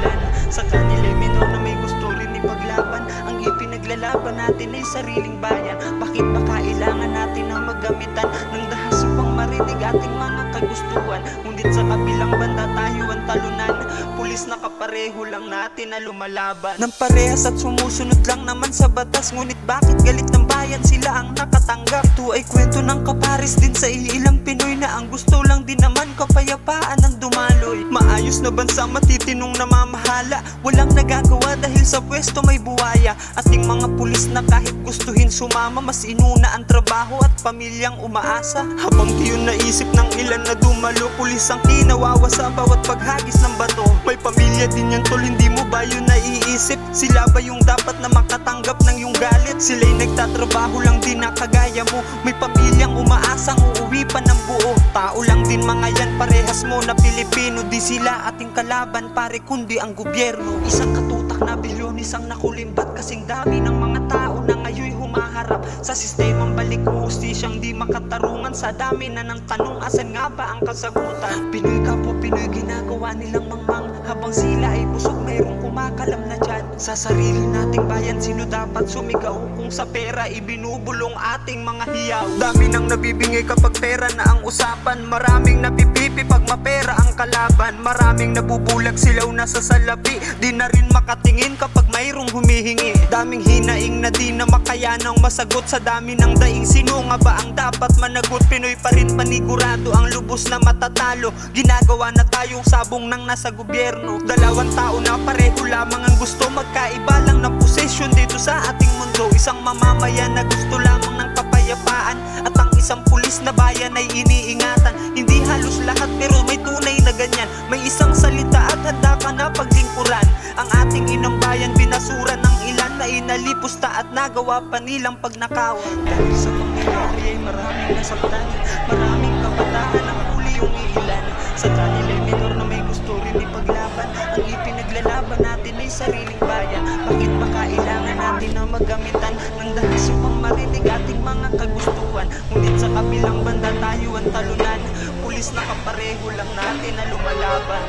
ilan. Sa kanila'y minor na may gusto rin ipaglaban. Ang ipinaglalaban natin ay sariling bayan. Bakit ba kailangan natin na maggamitan ng dahas upang marinig ating mga kagustuhan? Ngunit sa kabilang banda tayo ang talunan. Pulis na kapareho lang natin na lumalaban ng parehas at sumusunod lang naman sa batas. Ngunit bakit galit ng bayan sila ang nakatanggap? Ito ay kwento ng kapares din sa ilang Pinoy na ang gusto lang din naman kapayapaan ang dumaloy. Maayos na bansa matitinong namamahala, walang nagagawa dahil sa pwesto may buwaya. Ating mga pulis na kahit gustuhin sumama, mas inuna ang trabaho at pamilyang umaasa. Habang di yun naisip ng ilan na dumalo, pulis ang kinawawa sa bawat paghagis ng bato. May pamilya din yun tol, hindi mo ba yun naiisip? Sila ba yung dapat na makatanggap ng yung galit? Sila'y nagtatrabaho lang din na kagaya mo. May pamilyang umaasang uuwi pa ng buo. Tao lang din mga yan, parehas mo na Pilipino. Di sila ating kalaban pare kundi ang gobyerno. Isang katutak na bilyon, isang nakulimbat. Kasing dami ng mga tao na ngayon humaharap sa sistemang balik hustisyang di makatarungan. Sa dami na ng tanong, asan nga ba ang kasagutan? Pinoy kapwa Pinoy, ginagawa nilang mangmang. Habang sila ay busog, mayroong kumakalam na dyan. Sa sarili nating bayan, sino dapat sumigaw? Kung sa pera ibinubulong ating mga hiyaw. Dami nang nabibingay kapag pera na ang usapan. Maraming napipipi pag mapera ang kalaban. Maraming nabubulag, silaw na sa salapi. Di na rin makatingin kapag mayroong humihingi. Daming hinaing na di na makayanang masagot. Sa dami ng daing, sino nga ba ang dapat managot? Pinoy pa rin panigurado ang lubos na matatalo. Ginagawa na tayong sabong ng nasa gobyerno. Dalawang tao na pareho lamang ang gusto. Magkaiba lang na posisyon dito sa ating mundo. Isang mamamayan na gusto lamang ng kapayapaan, at ang isang pulis na bayan ay iniingatan. Hindi halos lahat pero may tunay na ganyan. May isang salita at handa ka na paglingkuran. Ang ating inang bayan binasura ng ilan na inalipusta at nagawa pa nilang pagnakawan. Dahil sa pangyayari ay maraming nasaktan. Maraming kabataan ang huli yung ilan. Sa kanila'y minor na may gusto rin ipaglaban. Ang ipinaglalaban natin ay sariling bayan. Bakit ba kailangan natin na maggamitan ng dahas upang marinig ating mga kagustuhan? Ngunit sa kabilang banda tayo ang talunan. Pulis na kapareho lang natin na lumalaban.